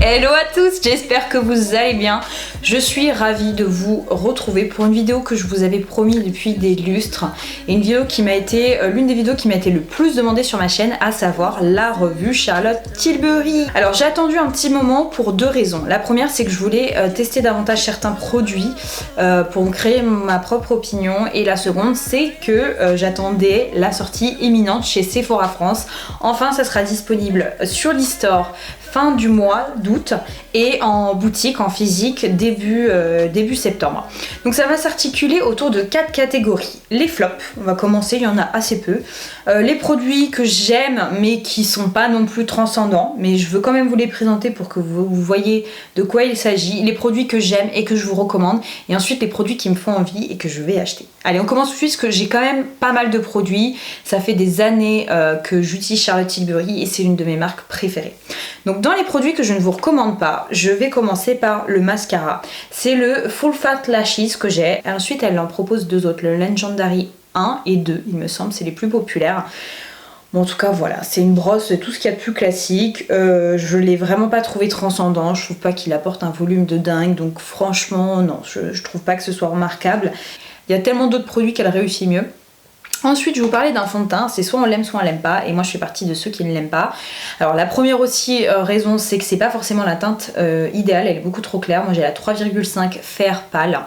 Hello à tous, j'espère que vous allez bien. Je suis ravie de vous retrouver pour une vidéo que je vous avais promis depuis des lustres. Et une vidéo qui m'a été l'une des vidéos qui m'a été le plus demandée sur ma chaîne, à savoir la revue Charlotte Tilbury. Alors j'ai attendu un petit moment pour deux raisons. La première, c'est que je voulais tester davantage certains produits pour me créer ma propre opinion. Et la seconde, c'est que j'attendais la sortie imminente chez Sephora France. Enfin, ça sera disponible sur l'e-store fin du mois d'août et en boutique, en physique, début septembre. Donc ça va s'articuler autour de 4 catégories. Les flops, on va commencer, il y en a assez peu. Les produits que j'aime mais qui sont pas non plus transcendants, mais je veux quand même vous les présenter pour que vous voyez de quoi il s'agit. Les produits que j'aime et que je vous recommande, et ensuite les produits qui me font envie et que je vais acheter. Allez, on commence tout de suite parce que j'ai quand même pas mal de produits. Ça fait des années que j'utilise Charlotte Tilbury et c'est l'une de mes marques préférées. Donc dans les produits que je ne vous recommande pas, je vais commencer par le mascara. C'est le Full Fat Lashes que j'ai. Ensuite, elle en propose deux autres, le Legendary 1 et 2, il me semble, c'est les plus populaires. Bon, en tout cas, voilà, c'est une brosse, tout ce qu'il y a de plus classique. Je l'ai vraiment pas trouvé transcendant, je trouve pas qu'il apporte un volume de dingue, donc franchement, non, je trouve pas que ce soit remarquable. Il y a tellement d'autres produits qu'elle réussit mieux. Ensuite, je vais vous parler d'un fond de teint, c'est soit on l'aime soit on l'aime pas, et moi je fais partie de ceux qui ne l'aiment pas. Alors la première aussi raison, c'est que c'est pas forcément la teinte idéale, elle est beaucoup trop claire. Moi j'ai la 3,5 fer pâle,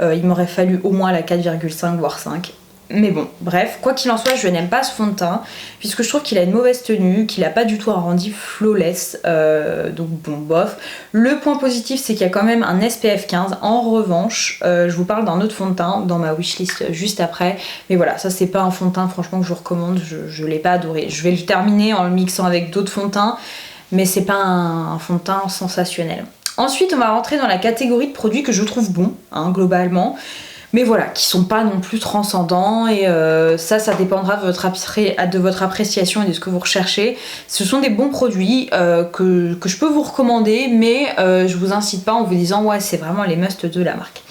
il m'aurait fallu au moins la 4,5 voire 5. Mais bon, bref, quoi qu'il en soit, je n'aime pas ce fond de teint, puisque je trouve qu'il a une mauvaise tenue, qu'il a pas du tout un rendu flawless, donc bon, bof. Le point positif, c'est qu'il y a quand même un SPF 15. En revanche, je vous parle d'un autre fond de teint dans ma wishlist juste après. Mais voilà, ça c'est pas un fond de teint, franchement, que je vous recommande, je l'ai pas adoré. Je vais le terminer en le mixant avec d'autres fonds de teint, mais c'est pas un fond de teint sensationnel. Ensuite, on va rentrer dans la catégorie de produits que je trouve bons, hein, globalement. Mais voilà, qui sont pas non plus transcendants et ça dépendra de votre appréciation et de ce que vous recherchez. Ce sont des bons produits que je peux vous recommander, mais je vous incite pas en vous disant ouais c'est vraiment les must de la marque.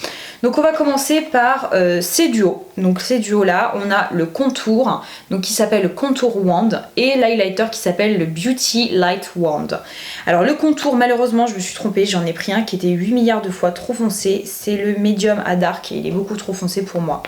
Donc on va commencer par ces duos. Donc ces duos là, on a le contour, donc qui s'appelle le Contour Wand, et l'highlighter qui s'appelle le Beauty Light Wand. Alors le contour, malheureusement je me suis trompée, j'en ai pris un qui était 8 milliards de fois trop foncé. C'est le Medium à Dark et il est beaucoup trop foncé pour moi.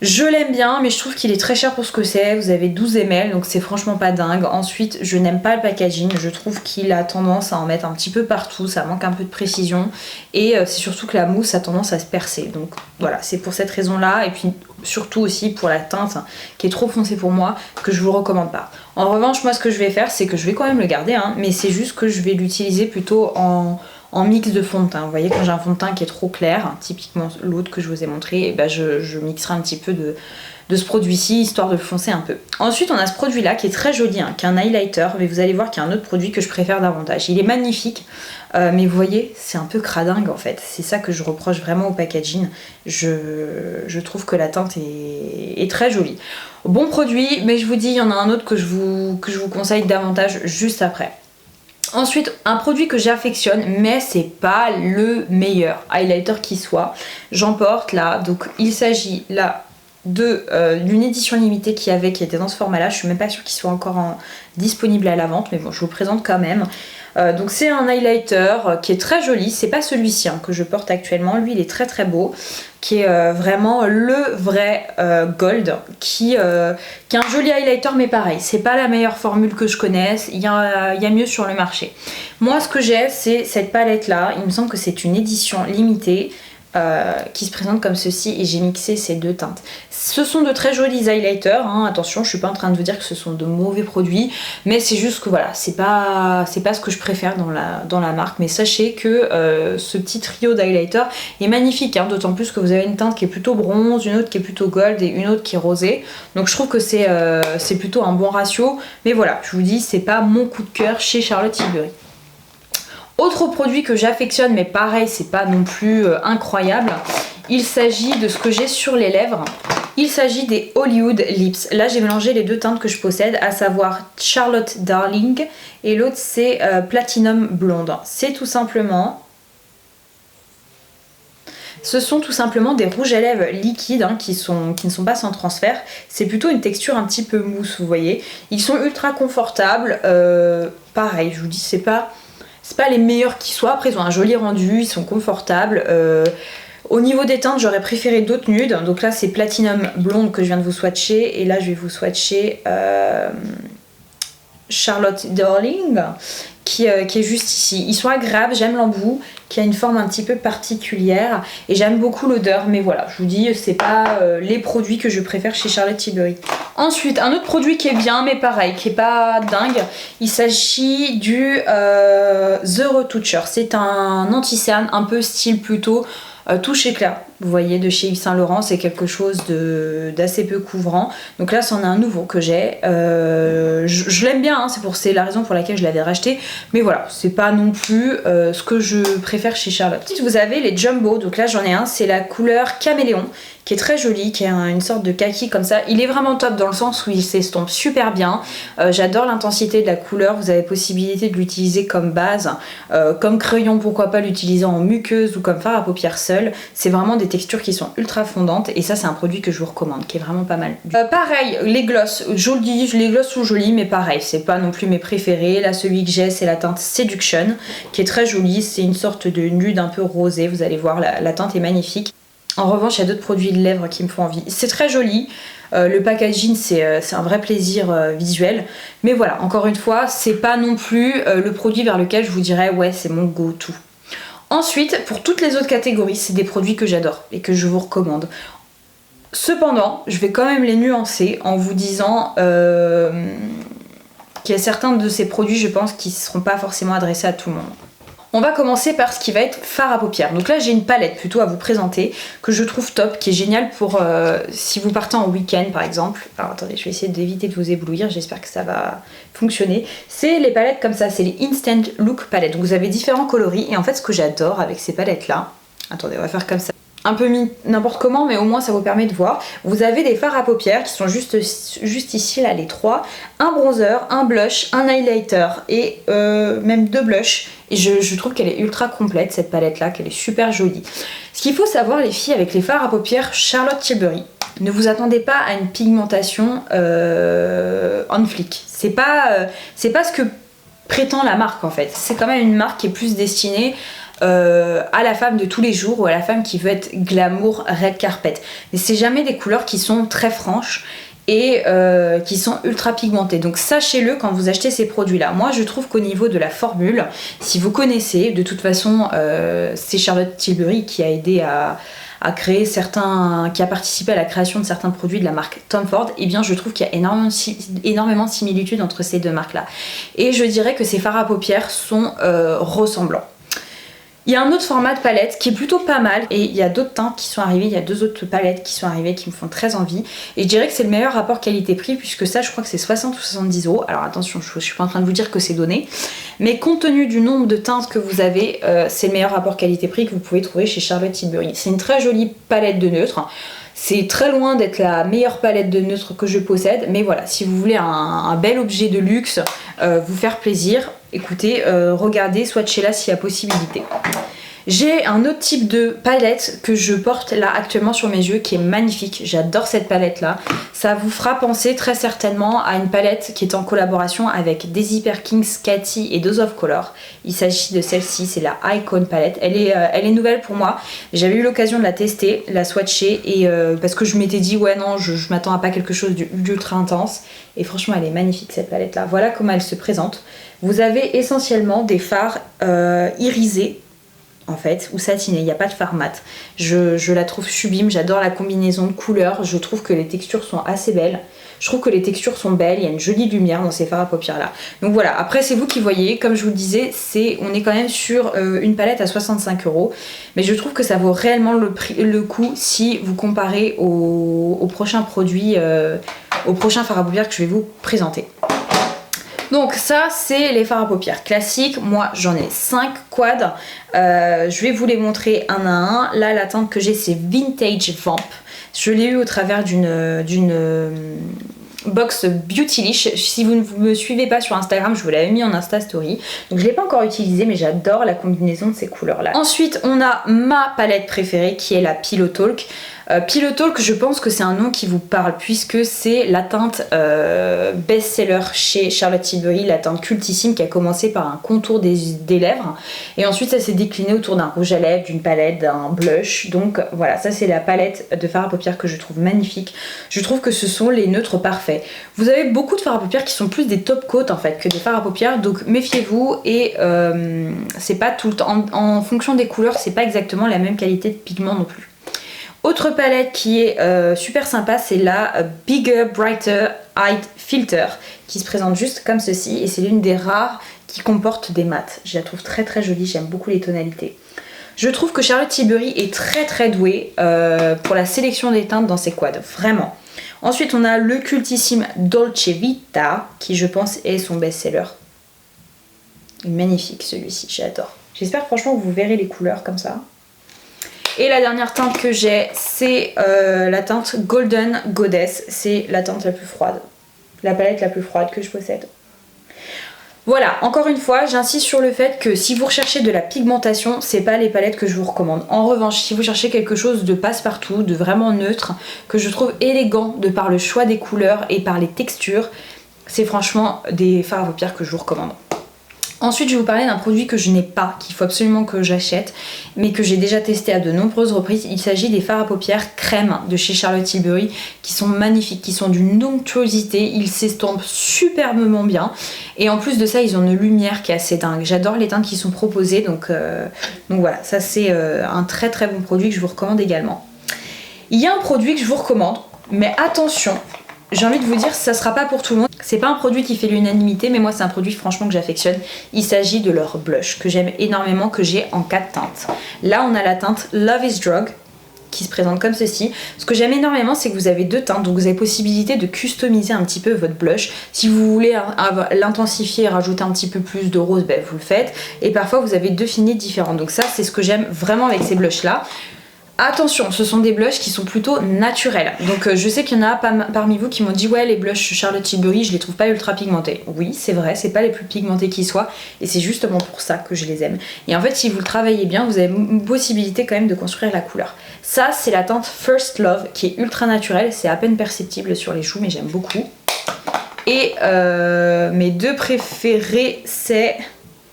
Je l'aime bien, mais je trouve qu'il est très cher pour ce que c'est. Vous avez 12 ml, donc c'est franchement pas dingue. Ensuite, je n'aime pas le packaging. Je trouve qu'il a tendance à en mettre un petit peu partout. Ça manque un peu de précision. Et c'est surtout que la mousse a tendance à se percer. Donc voilà, c'est pour cette raison-là. Et puis surtout aussi pour la teinte qui est trop foncée pour moi, que je vous recommande pas. En revanche, moi ce que je vais faire, c'est que je vais quand même le garder, hein, mais c'est juste que je vais l'utiliser plutôt en mix de fond de teint. Vous voyez, quand j'ai un fond de teint qui est trop clair, typiquement l'autre que je vous ai montré, et ben je mixerai un petit peu de ce produit-ci, histoire de le foncer un peu. Ensuite, on a ce produit-là qui est très joli, hein, qui est un highlighter, mais vous allez voir qu'il y a un autre produit que je préfère davantage. Il est magnifique, mais vous voyez, c'est un peu cradingue en fait. C'est ça que je reproche vraiment au packaging. Je trouve que la teinte est très jolie. Bon produit, mais je vous dis, il y en a un autre que je vous conseille davantage juste après. Ensuite, un produit que j'affectionne, mais c'est pas le meilleur highlighter qui soit. J'en porte là, donc il s'agit là d'une édition limitée qui était dans ce format là. Je suis même pas sûre qu'il soit encore disponible à la vente, mais bon, je vous le présente quand même. Donc c'est un highlighter qui est très joli. C'est pas celui-ci que je porte actuellement, lui il est très très beau, qui est vraiment le vrai gold, qui est un joli highlighter, mais pareil, c'est pas la meilleure formule que je connaisse, il y a mieux sur le marché. Moi ce que j'ai, c'est cette palette là, il me semble que c'est une édition limitée, qui se présente comme ceci, et j'ai mixé ces deux teintes. Ce sont de très jolis highlighters, hein, attention, je suis pas en train de vous dire que ce sont de mauvais produits, mais c'est juste que voilà, c'est pas ce que je préfère dans la marque, mais sachez que ce petit trio d'highlighters est magnifique, hein, d'autant plus que vous avez une teinte qui est plutôt bronze, une autre qui est plutôt gold et une autre qui est rosée, donc je trouve que c'est plutôt un bon ratio, mais voilà, je vous dis, c'est pas mon coup de cœur chez Charlotte Tilbury. Autre produit que j'affectionne, mais pareil, c'est pas non plus incroyable. Il s'agit de ce que j'ai sur les lèvres. Il s'agit des Hollywood Lips. Là, j'ai mélangé les deux teintes que je possède, à savoir Charlotte Darling et l'autre c'est Platinum Blonde. C'est tout simplement... Ce sont tout simplement des rouges à lèvres liquides, hein, qui ne sont pas sans transfert. C'est plutôt une texture un petit peu mousse, vous voyez. Ils sont ultra confortables. Pareil, je vous dis, c'est pas c'est pas les meilleurs qui soient. Après ils ont un joli rendu, ils sont confortables. Au niveau des teintes, j'aurais préféré d'autres nudes. Donc là c'est Platinum Blonde que je viens de vous swatcher. Et là je vais vous swatcher Charlotte Darling qui est juste ici. Ils sont agréables, j'aime l'embout qui a une forme un petit peu particulière et j'aime beaucoup l'odeur, mais voilà, je vous dis, c'est pas les produits que je préfère chez Charlotte Tilbury. Ensuite, un autre produit qui est bien, mais pareil, qui est pas dingue, il s'agit du The Retoucher. C'est un anti-cerne un peu style plutôt touche éclair, vous voyez, de chez Yves Saint Laurent. C'est quelque chose d'assez peu couvrant. Donc là c'en est un nouveau que j'ai. Je l'aime bien, hein, c'est la raison pour laquelle je l'avais racheté. Mais voilà, c'est pas non plus ce que je préfère chez Charlotte. Ensuite vous avez les Jumbo, donc là j'en ai un, c'est la couleur Caméléon, qui est très joli, qui est une sorte de kaki comme ça. Il est vraiment top dans le sens où il s'estompe super bien. J'adore l'intensité de la couleur. Vous avez possibilité de l'utiliser comme base, comme crayon, pourquoi pas l'utiliser en muqueuse ou comme fard à paupières seul. C'est vraiment des textures qui sont ultra fondantes et ça c'est un produit que je vous recommande, qui est vraiment pas mal. Pareil, les gloss, jolis, les gloss sont jolis mais pareil, c'est pas non plus mes préférés. Là celui que j'ai c'est la teinte Seduction, qui est très jolie. C'est une sorte de nude un peu rosé, vous allez voir, la teinte est magnifique. En revanche, il y a d'autres produits de lèvres qui me font envie. C'est très joli. Le packaging, c'est un vrai plaisir visuel. Mais voilà, encore une fois, c'est pas non plus le produit vers lequel je vous dirais ouais, c'est mon go-to. Ensuite, pour toutes les autres catégories, c'est des produits que j'adore et que je vous recommande. Cependant, je vais quand même les nuancer en vous disant qu'il y a certains de ces produits, je pense, qui ne seront pas forcément adressés à tout le monde. On va commencer par ce qui va être fard à paupières. Donc là j'ai une palette plutôt à vous présenter que je trouve top, qui est géniale pour si vous partez en week-end par exemple. Alors attendez, je vais essayer d'éviter de vous éblouir, j'espère que ça va fonctionner. C'est les palettes comme ça, c'est les Instant Look palettes. Donc vous avez différents coloris et en fait ce que j'adore avec ces palettes là, attendez on va faire comme ça. Un peu mis n'importe comment, mais au moins ça vous permet de voir. Vous avez des fards à paupières qui sont juste ici, là, les trois. Un bronzer, un blush, un highlighter et même deux blushs. Et je trouve qu'elle est ultra complète, cette palette-là, qu'elle est super jolie. Ce qu'il faut savoir, les filles, avec les fards à paupières Charlotte Tilbury, ne vous attendez pas à une pigmentation on fleek. C'est pas ce que prétend la marque, en fait. C'est quand même une marque qui est plus destinée à la femme de tous les jours ou à la femme qui veut être glamour red carpet. Mais c'est jamais des couleurs qui sont très franches et qui sont ultra pigmentées. Donc sachez-le quand vous achetez ces produits-là. Moi je trouve qu'au niveau de la formule, si vous connaissez, de toute façon c'est Charlotte Tilbury qui a aidé à créer qui a participé à la création de certains produits de la marque Tom Ford, et bien je trouve qu'il y a énormément de similitudes entre ces deux marques-là. Et je dirais que ces fards à paupières sont ressemblants. Il y a un autre format de palette qui est plutôt pas mal et il y a d'autres teintes qui sont arrivées, il y a deux autres palettes qui sont arrivées qui me font très envie et je dirais que c'est le meilleur rapport qualité-prix puisque ça je crois que c'est 60 ou 70 €. Alors attention, je suis pas en train de vous dire que c'est donné, mais compte tenu du nombre de teintes que vous avez, c'est le meilleur rapport qualité-prix que vous pouvez trouver chez Charlotte Tilbury. C'est une très jolie palette de neutres. C'est très loin d'être la meilleure palette de neutres que je possède, mais voilà, si vous voulez un bel objet de luxe, vous faire plaisir, écoutez, regardez, swatchez-la s'il y a possibilité. J'ai un autre type de palette que je porte là actuellement sur mes yeux qui est magnifique, j'adore cette palette là. Ça vous fera penser très certainement à une palette qui est en collaboration avec Daisy Perkins, Cathy et Dose of Color. Il s'agit de celle-ci, c'est la Icon palette. Elle est nouvelle pour moi, j'avais eu l'occasion de la tester, la swatcher et parce que je m'étais dit ouais non je m'attends à pas quelque chose d'ultra intense et franchement elle est magnifique cette palette là. Voilà comment elle se présente. Vous avez essentiellement des fards irisés en fait, ou satinés, il n'y a pas de fard mat. Je la trouve sublime, j'adore la combinaison de couleurs, je trouve que les textures sont assez belles. Je trouve que les textures sont belles, il y a une jolie lumière dans ces fards à paupières là. Donc voilà, après c'est vous qui voyez, comme je vous le disais, on est quand même sur une palette à 65 €. Mais je trouve que ça vaut réellement le coup si vous comparez aux prochains produits, aux prochains fards à paupières que je vais vous présenter. Donc ça c'est les fards à paupières classiques, moi j'en ai 5 quads, je vais vous les montrer un à un. Là la teinte que j'ai c'est Vintage Vamp, je l'ai eu au travers d'une box Beautylish. Si vous ne me suivez pas sur Instagram, je vous l'avais mis en Insta Story, donc je ne l'ai pas encore utilisé mais j'adore la combinaison de ces couleurs là. Ensuite on a ma palette préférée qui est la Pillow Talk. Pillow Talk, je pense que c'est un nom qui vous parle puisque c'est la teinte best-seller chez Charlotte Tilbury, la teinte cultissime qui a commencé par un contour des lèvres et ensuite ça s'est décliné autour d'un rouge à lèvres, d'une palette, d'un blush. Donc voilà, ça c'est la palette de fard à paupières que je trouve magnifique. Je trouve que ce sont les neutres parfaits. Vous avez beaucoup de fards à paupières qui sont plus des top coats en fait que des fards à paupières, donc méfiez-vous et c'est pas tout le temps, en fonction des couleurs, c'est pas exactement la même qualité de pigment non plus. Autre palette qui est super sympa, c'est la Bigger Brighter Eye Filter qui se présente juste comme ceci et c'est l'une des rares qui comporte des mats. Je la trouve très très jolie, j'aime beaucoup les tonalités. Je trouve que Charlotte Tilbury est très douée pour la sélection des teintes dans ses quads, vraiment. Ensuite on a le cultissime Dolce Vita qui je pense est son best-seller. Magnifique celui-ci, j'adore. J'espère franchement que vous verrez les couleurs comme ça. Et la dernière teinte que j'ai, c'est la teinte Golden Goddess. C'est la teinte la plus froide. La palette la plus froide que je possède. Voilà, encore une fois, j'insiste sur le fait que si vous recherchez de la pigmentation, c'est pas les palettes que je vous recommande. En revanche, si vous cherchez quelque chose de passe-partout, de vraiment neutre, que je trouve élégant de par le choix des couleurs et par les textures, c'est franchement des fards à paupières que je vous recommande. Ensuite, je vais vous parler d'un produit que je n'ai pas, qu'il faut absolument que j'achète, mais que j'ai déjà testé à de nombreuses reprises. Il s'agit des fards à paupières crème de chez Charlotte Tilbury, qui sont magnifiques, qui sont d'une onctuosité, ils s'estompent superbement bien. Et en plus de ça, ils ont une lumière qui est assez dingue. J'adore les teintes qui sont proposées, donc voilà, ça c'est un très bon produit que je vous recommande également. Il y a un produit que je vous recommande, mais attention, j'ai envie de vous dire, ça sera pas pour tout le monde. C'est pas un produit qui fait l'unanimité, mais moi c'est un produit franchement que j'affectionne. Il s'agit de leur blush, que j'aime énormément, que j'ai en 4 teintes. Là on a la teinte Love is Drug, qui se présente comme ceci. Ce que j'aime énormément, c'est que vous avez 2 teintes, donc vous avez possibilité de customiser un petit peu votre blush. Si vous voulez l'intensifier et rajouter un petit peu plus de rose, ben, vous le faites. Et parfois vous avez 2 finites différentes. Donc ça c'est ce que j'aime vraiment avec ces blushs là. Attention, ce sont des blushs qui sont plutôt naturels. Donc je sais qu'il y en a parmi vous qui m'ont dit ouais les blushs Charlotte Tilbury je les trouve pas ultra pigmentés. Oui c'est vrai, c'est pas les plus pigmentés qui soient et c'est justement pour ça que je les aime. Et en fait si vous le travaillez bien vous avez une possibilité quand même de construire la couleur. Ça c'est la teinte First Love qui est ultra naturelle, c'est à peine perceptible sur les joues mais j'aime beaucoup. Et mes 2 préférés c'est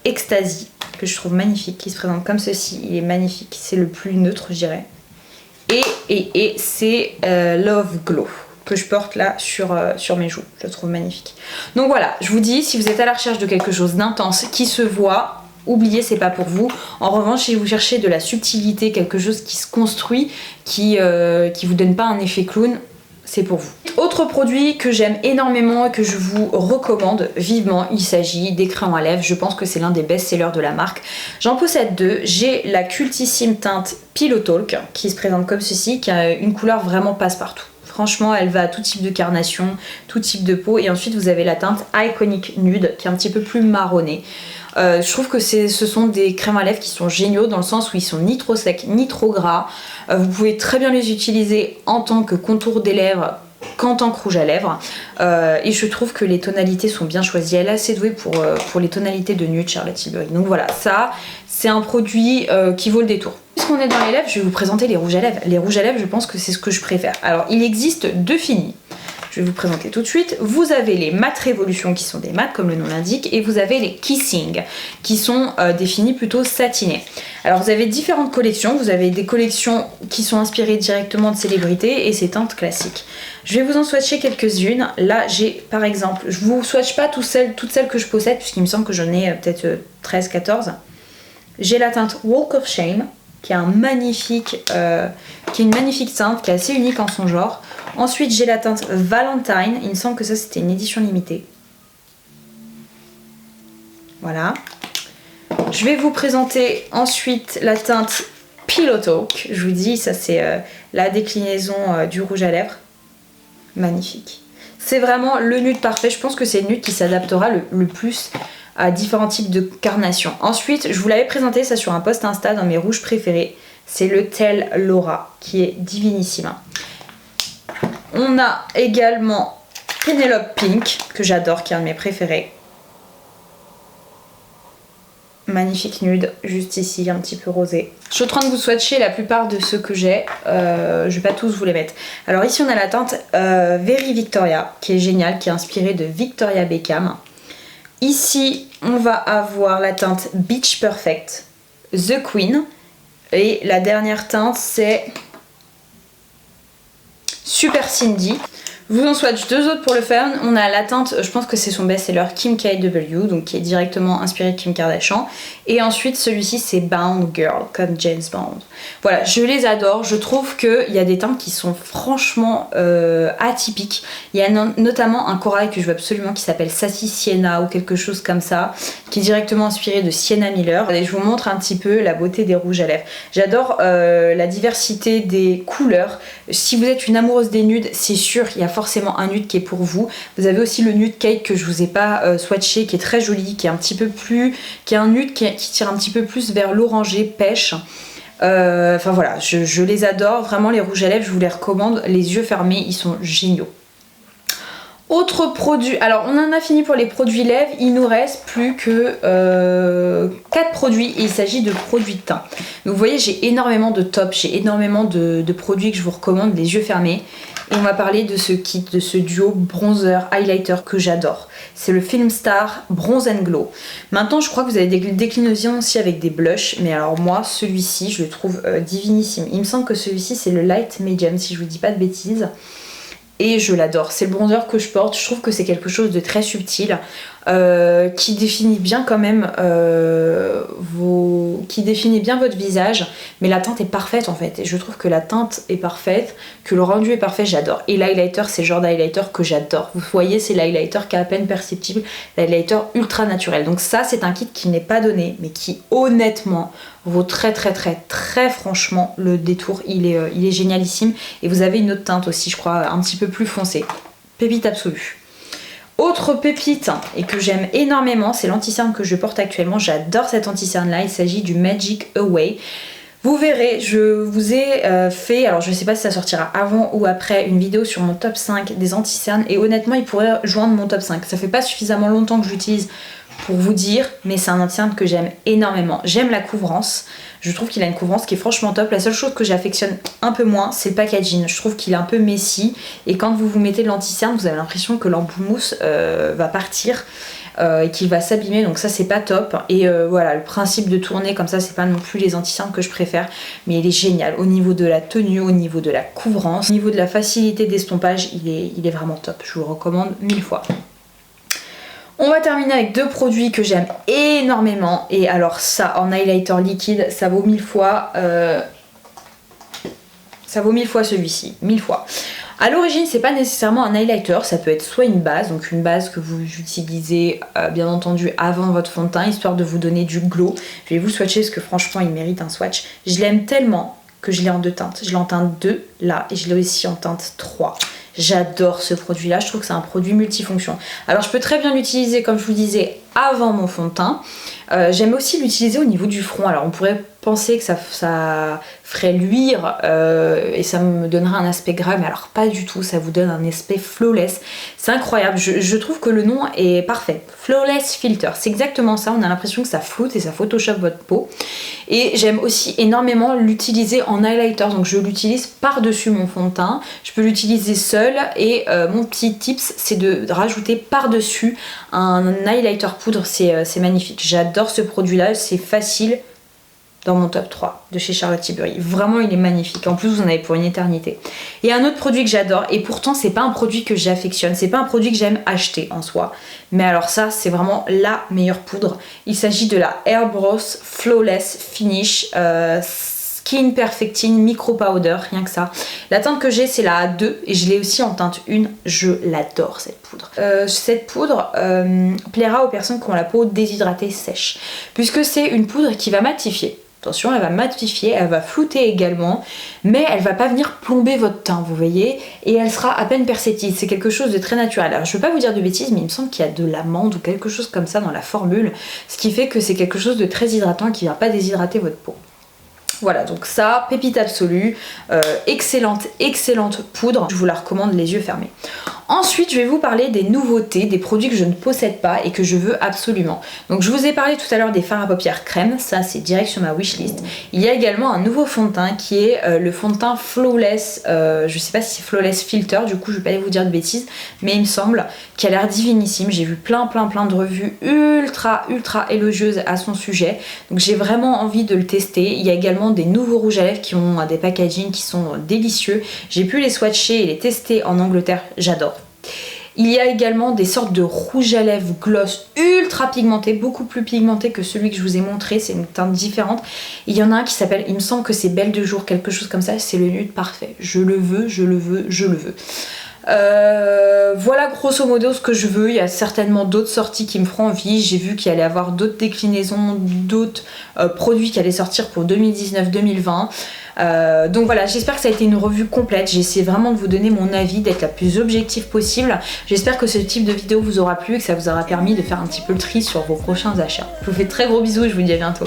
Ecstasy que je trouve magnifique, qui se présente comme ceci, il est magnifique, c'est le plus neutre je dirais. Et c'est Love Glow que je porte là sur mes joues, je le trouve magnifique. Donc voilà, je vous dis, si vous êtes à la recherche de quelque chose d'intense, qui se voit, oubliez, c'est pas pour vous. En revanche, si vous cherchez de la subtilité, quelque chose qui se construit, qui vous donne pas un effet clown, c'est pour vous. Autre produit que j'aime énormément et que je vous recommande vivement, il s'agit des crayons à lèvres. Je pense que c'est l'un des best-sellers de la marque. J'en possède 2. J'ai la cultissime teinte Pillow Talk qui se présente comme ceci, qui a une couleur vraiment passe-partout. Franchement, elle va à tout type de carnation, tout type de peau. Et ensuite, vous avez la teinte Iconic Nude qui est un petit peu plus marronnée. Je trouve que ce sont des crèmes à lèvres qui sont géniaux dans le sens où ils sont ni trop secs ni trop gras. Vous pouvez très bien les utiliser en tant que contour des lèvres qu'en tant que rouge à lèvres. Et je trouve que les tonalités sont bien choisies. Elle est assez douée pour les tonalités de nude Charlotte Tilbury. Donc voilà, ça c'est un produit qui vaut le détour. Puisqu'on est dans les lèvres, je vais vous présenter les rouges à lèvres. Les rouges à lèvres, je pense que c'est ce que je préfère. Alors il existe 2 finis. Je vais vous présenter tout de suite. Vous avez les Matte Révolution qui sont des mattes comme le nom l'indique et vous avez les Kissing qui sont des finis plutôt satinés. Alors vous avez différentes collections. Vous avez des collections qui sont inspirées directement de célébrités et ces teintes classiques. Je vais vous en swatcher quelques-unes. Là j'ai par exemple, je vous swatche pas toutes celles que je possède puisqu'il me semble que j'en ai peut-être 13-14. J'ai la teinte Walk of Shame qui est une magnifique teinte qui est assez unique en son genre. Ensuite j'ai la teinte Valentine, il me semble que ça c'était une édition limitée. Voilà. Je vais vous présenter ensuite la teinte Pillow Talk. Je vous dis, ça c'est la déclinaison du rouge à lèvres. Magnifique. C'est vraiment le nude parfait, je pense que c'est le nude qui s'adaptera le plus à différents types de carnations. Ensuite, je vous l'avais présenté ça sur un post Insta dans mes rouges préférés. C'est le Tell Laura qui est divinissime. On a également Penelope Pink que j'adore, qui est un de mes préférés. magnifique nude, juste ici, un petit peu rosé. Je suis en train de vous swatcher la plupart de ceux que j'ai, je vais pas tous vous les mettre. Alors ici on a la teinte Very Victoria, qui est géniale, qui est inspirée de Victoria Beckham. Ici on va avoir la teinte Beach Perfect, The Queen. Et la dernière teinte c'est Super Cindy. Je vous en swatch deux autres pour le fun. On a la teinte, je pense que c'est son best-seller, Kim KW, donc qui est directement inspiré de Kim Kardashian. Et ensuite celui-ci c'est Bound Girl, comme James Bond. Voilà, je les adore. Je trouve qu'il y a des teintes qui sont franchement atypiques. Il y a notamment un corail que je veux absolument qui s'appelle Sassy Sienna ou quelque chose comme ça, qui est directement inspiré de Sienna Miller. Et je vous montre un petit peu la beauté des rouges à lèvres. J'adore la diversité des couleurs. Si vous êtes une amoureuse des nudes, c'est sûr, il y a forcément un nude qui est pour vous. Vous avez aussi le nude cake que je vous ai pas swatché, qui est très joli, qui est un petit peu plus, qui est un nude qui tire un petit peu plus vers l'orangé pêche. Enfin voilà, je les adore, vraiment les rouges à lèvres, je vous les recommande, les yeux fermés, ils sont géniaux. Autre produit, alors on en a fini pour les produits lèvres, il nous reste plus que 4 produits et il s'agit de produits de teint. Donc vous voyez, j'ai énormément de tops, j'ai énormément de produits que je vous recommande, les yeux fermés. Et on va parler de ce kit, de ce duo bronzer highlighter que j'adore. C'est le Filmstar Bronze and Glow. Maintenant je crois que vous avez des déclinaisons aussi avec des blushs, mais alors moi celui-ci je le trouve divinissime. Il me semble que celui-ci c'est le light medium si je vous dis pas de bêtises. Et je l'adore, c'est le bronzer que je porte, je trouve que c'est quelque chose de très subtil, qui définit bien quand même qui définit bien votre visage, mais la teinte est parfaite en fait, et je trouve que la teinte est parfaite, que le rendu est parfait, j'adore. Et l'highlighter, c'est le genre d'highlighter que j'adore, vous voyez c'est l'highlighter qui est à peine perceptible, l'highlighter ultra naturel, donc ça c'est un kit qui n'est pas donné, mais qui honnêtement vaut très franchement le détour, il est génialissime. Et vous avez une autre teinte aussi je crois un petit peu plus foncée, pépite absolue. Autre pépite et que j'aime énormément, c'est l'anti-cerne que je porte actuellement, j'adore cet anti-cerne là, il s'agit du Magic Away. Vous verrez, je vous ai fait, alors je sais pas si ça sortira avant ou après, une vidéo sur mon top 5 des anti-cernes et honnêtement il pourrait joindre mon top 5. Ça fait pas suffisamment longtemps que je l'utilise pour vous dire, mais c'est un anti-cerne que j'aime énormément. J'aime la couvrance, je trouve qu'il a une couvrance qui est franchement top. La seule chose que j'affectionne un peu moins, c'est le packaging. Je trouve qu'il est un peu messy et quand vous vous mettez de l'anti-cerne, vous avez l'impression que l'embout mousse va partir et qu'il va s'abîmer, donc ça c'est pas top. Et voilà, le principe de tourner comme ça, c'est pas non plus les anti-cernes que je préfère, mais il est génial au niveau de la tenue, au niveau de la couvrance, au niveau de la facilité d'estompage, il est vraiment top. Je vous le recommande 1000 fois. On va terminer avec deux produits que j'aime énormément. Et alors ça, en highlighter liquide, ça vaut 1000 fois. Ça vaut 1000 fois celui-ci, 1000 fois. A l'origine, c'est pas nécessairement un highlighter, ça peut être soit une base, donc une base que vous utilisez bien entendu avant votre fond de teint, histoire de vous donner du glow. Je vais vous swatcher parce que franchement, il mérite un swatch. Je l'aime tellement que je l'ai en deux teintes. Je l'ai en teinte 2 là et je l'ai aussi en teinte 3. J'adore ce produit là, je trouve que c'est un produit multifonction. Alors je peux très bien l'utiliser comme je vous disais avant mon fond de teint. J'aime aussi l'utiliser au niveau du front. Alors on pourrait penser que ça ferait luire et ça me donnerait un aspect gras, mais alors pas du tout, ça vous donne un aspect flawless. C'est incroyable, je trouve que le nom est parfait. Flawless Filter, c'est exactement ça, on a l'impression que ça floute et ça photoshop votre peau. Et j'aime aussi énormément l'utiliser en highlighter, donc je l'utilise par-dessus mon fond de teint. Je peux l'utiliser seul et mon petit tips c'est de rajouter par-dessus un highlighter poudre, c'est magnifique. J'adore ce produit là, c'est facile. Dans mon top 3 de chez Charlotte Tilbury. Vraiment il est magnifique, en plus vous en avez pour une éternité. Et un autre produit que j'adore, et pourtant c'est pas un produit que j'affectionne, c'est pas un produit que j'aime acheter en soi, mais alors ça c'est vraiment la meilleure poudre. Il s'agit de la Airbrush Flawless Finish Skin Perfecting Micro Powder, rien que ça. La teinte que j'ai c'est la A2 et je l'ai aussi en teinte 1, je l'adore cette poudre. Cette poudre plaira aux personnes qui ont la peau déshydratée sèche, puisque c'est une poudre qui va matifier. Attention, elle va matifier, elle va flouter également, mais elle va pas venir plomber votre teint, vous voyez, et elle sera à peine perceptible. C'est quelque chose de très naturel. Alors je veux pas vous dire de bêtises, mais il me semble qu'il y a de l'amande ou quelque chose comme ça dans la formule, ce qui fait que c'est quelque chose de très hydratant qui va pas déshydrater votre peau. Voilà, donc ça, pépite absolue, excellente poudre, je vous la recommande les yeux fermés. Ensuite, je vais vous parler des nouveautés, des produits que je ne possède pas et que je veux absolument. Donc je vous ai parlé tout à l'heure des fards à paupières crème, ça c'est direct sur ma wishlist. Il y a également un nouveau fond de teint qui est le fond de teint Flawless, je sais pas si c'est Flawless Filter, du coup je vais pas aller vous dire de bêtises, mais il me semble qui a l'air divinissime. J'ai vu plein de revues ultra élogieuses à son sujet, donc j'ai vraiment envie de le tester. Il y a également des nouveaux rouges à lèvres qui ont des packagings qui sont délicieux. J'ai pu les swatcher et les tester en Angleterre, j'adore. Il y a également des sortes de rouge à lèvres gloss ultra pigmentés, beaucoup plus pigmentés que celui que je vous ai montré, c'est une teinte différente. Il y en a un qui s'appelle, il me semble que c'est Belle de jour, quelque chose comme ça, c'est le nude parfait. Je le veux. Voilà grosso modo ce que je veux. Il y a certainement d'autres sorties qui me feront envie. J'ai vu qu'il allait y avoir d'autres déclinaisons, d'autres produits qui allaient sortir pour 2019-2020. Donc voilà, j'espère que ça a été une revue complète. J'ai essayé vraiment de vous donner mon avis, d'être la plus objective possible. J'espère que ce type de vidéo vous aura plu et que ça vous aura permis de faire un petit peu le tri sur vos prochains achats. Je vous fais de très gros bisous et je vous dis à bientôt.